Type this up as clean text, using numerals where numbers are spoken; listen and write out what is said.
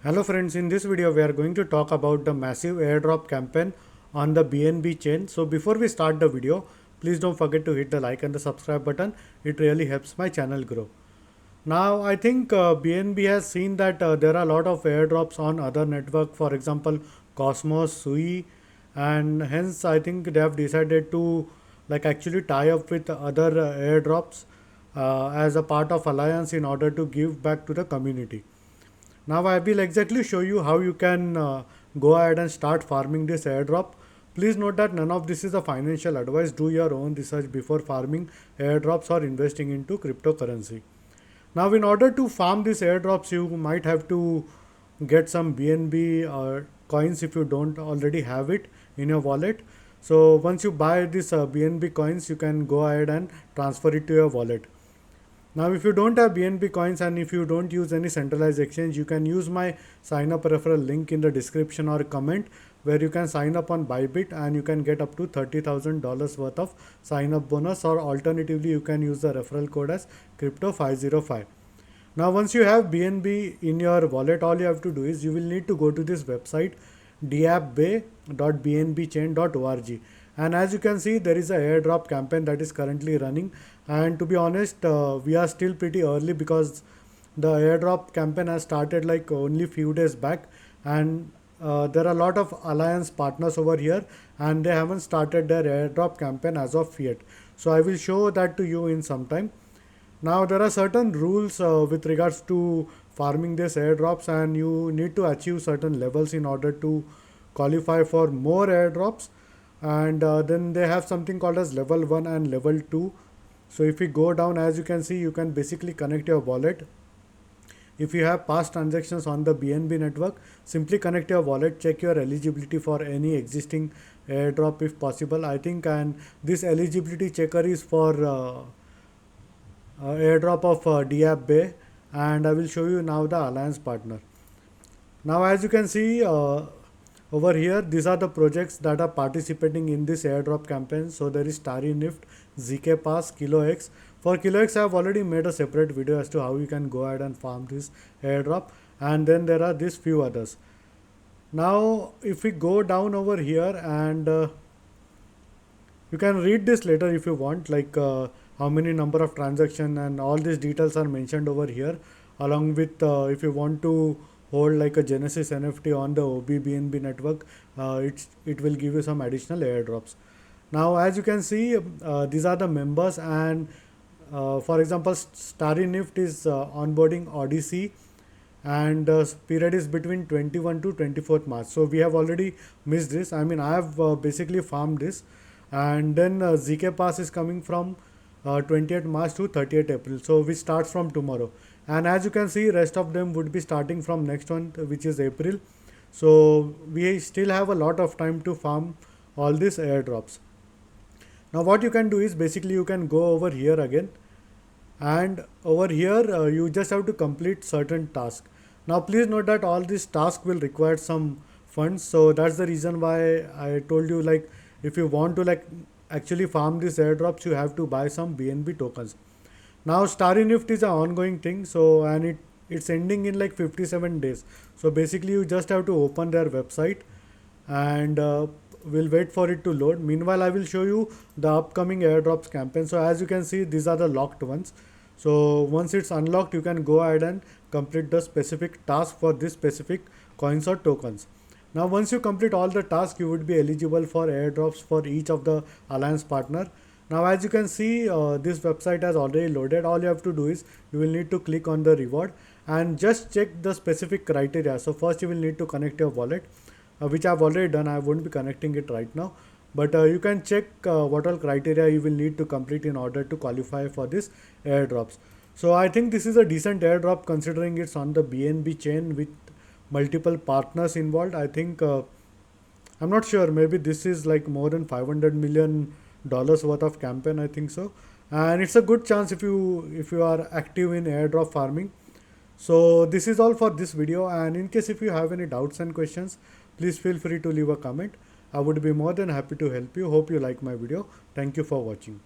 Hello friends, in this video we are going to talk about the massive airdrop campaign on the BNB chain. So before we start the video, please don't forget to hit the like and the subscribe button. It really helps my channel grow. Now I think BNB has seen that there are a lot of airdrops on other network, for example Cosmos, Sui, and hence I think they have decided to actually tie up with other airdrops as a part of alliance in order to give back to the community. Now I will exactly show you how you can go ahead and start farming this airdrop. Please note that none of this is a financial advice. Do your own research before farming airdrops or investing into cryptocurrency. Now in order to farm these airdrops, you might have to get some BNB coins if you don't already have it in your wallet. So once you buy this BNB coins, you can go ahead and transfer it to your wallet. Now, if you don't have BNB coins and if you don't use any centralized exchange, you can use my sign up referral link in the description or comment where you can sign up on Bybit and you can get up to $30,000 worth of sign up bonus, or alternatively you can use the referral code as crypto505. Now, once you have BNB in your wallet, all you have to do is you will need to go to this website diabbay.bnbchain.org, and as you can see there is a airdrop campaign that is currently running. And to be honest, we are still pretty early because the airdrop campaign has started like only few days back, and there are a lot of alliance partners over here and they haven't started their airdrop campaign as of yet. So I will show that to you in some time. Now there are certain rules with regards to farming these airdrops, and you need to achieve certain levels in order to qualify for more airdrops. And then they have something called as level 1 and level 2. So if you go down, as you can see, you can basically connect your wallet. If you have past transactions on the BNB network, simply connect your wallet, check your eligibility for any existing airdrop if possible, I think. And this eligibility checker is for airdrop of Diab Bay, and I will show you now the alliance partner. Now as you can see over here, these are the projects that are participating in this airdrop campaign. So there is Starry Nift, ZK Pass, KiloX. For KiloX I have already made a separate video as to how you can go ahead and farm this airdrop, and then there are these few others. Now if we go down over here, and you can read this later if you want, how many number of transaction and all these details are mentioned over here, along with if you want to hold like a Genesis NFT on the opbnb network, it will give you some additional airdrops. Now as you can see, these are the members, and for example Starry Nift is onboarding Odyssey, and period is between 21 to 24th March. So we have already missed this. I mean, I have basically farmed this. And then ZK Pass is coming from 20th March to 30th April. So which starts from tomorrow. And as you can see, rest of them would be starting from next month, which is April. So we still have a lot of time to farm all these airdrops. Now what you can do is basically you can go over here again, and over here you just have to complete certain tasks. Now please note that all these tasks will require some funds, so that's the reason why I told you, like, if you want to actually farm these airdrops, you have to buy some BNB tokens. Now Starry Nift is an ongoing thing, so, and it's ending in like 57 days. So basically you just have to open their website, and we'll wait for it to load. Meanwhile I will show you the upcoming airdrops campaign. So as you can see, these are the locked ones. So once it's unlocked, you can go ahead and complete the specific task for this specific coins or tokens. Now once you complete all the tasks, you would be eligible for airdrops for each of the alliance partner. Now as you can see, this website has already loaded. All you have to do is you will need to click on the reward and just check the specific criteria. So first you will need to connect your wallet, which I have already done. I won't be connecting it right now, but you can check what all criteria you will need to complete in order to qualify for this airdrops. So I think this is a decent airdrop considering it's on the BNB chain with multiple partners involved. I think I'm not sure, maybe this is like more than $500 million worth of campaign, I think so. And it's a good chance if you are active in airdrop farming. So this is all for this video, and in case if you have any doubts and questions, please feel free to leave a comment. I would be more than happy to help you. Hope you like my video. Thank you for watching.